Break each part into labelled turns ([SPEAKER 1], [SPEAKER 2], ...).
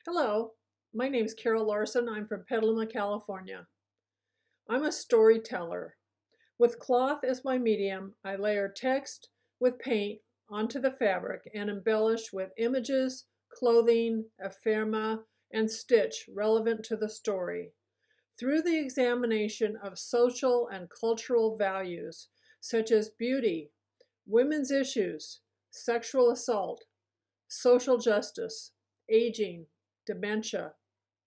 [SPEAKER 1] Hello, my name is Carol Larson. I'm from Petaluma, California. I'm a storyteller. With cloth as my medium, I layer text with paint onto the fabric and embellish with images, clothing, ephemera, and stitch relevant to the story. Through the examination of social and cultural values such as beauty, women's issues, sexual assault, social justice, aging, dementia,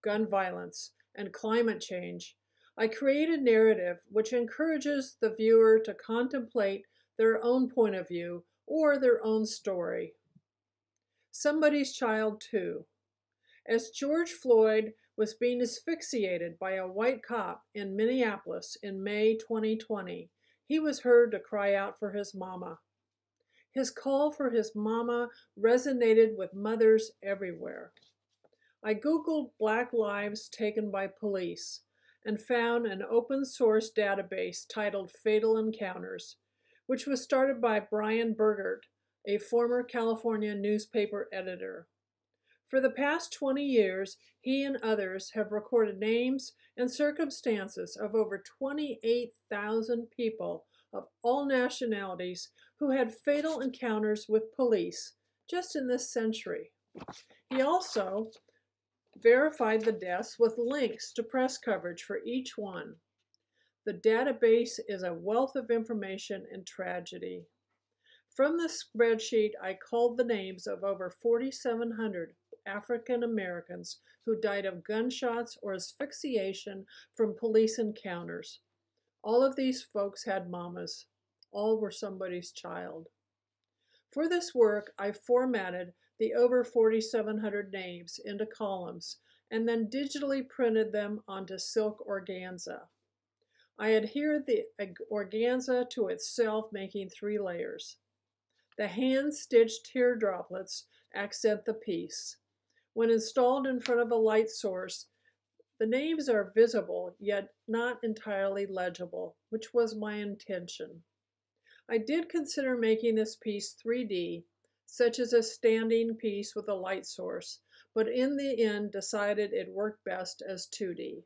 [SPEAKER 1] gun violence, and climate change, I create a narrative which encourages the viewer to contemplate their own point of view or their own story. Somebody's Child 2. As George Floyd was being asphyxiated by a white cop in Minneapolis in May 2020, he was heard to cry out for his mama. His call for his mama resonated with mothers everywhere. I Googled Black lives taken by police and found an open source database titled Fatal Encounters, which was started by Brian Burgert, a former California newspaper editor. For the past 20 years, he and others have recorded names and circumstances of over 28,000 people of all nationalities who had fatal encounters with police just in this century. He also verified the deaths with links to press coverage for each one. The database is a wealth of information and tragedy. From the spreadsheet, I culled the names of over 4,700 African Americans who died of gunshots or asphyxiation from police encounters. All of these folks had mamas. All were somebody's child. For this work, I formatted the over 4,700 names into columns and then digitally printed them onto silk organza. I adhered the organza to itself, making 3 layers. The hand-stitched tear droplets accent the piece. When installed in front of a light source, the names are visible yet not entirely legible, which was my intention. I did consider making this piece 3D, such as a standing piece with a light source, but in the end decided it worked best as 2D.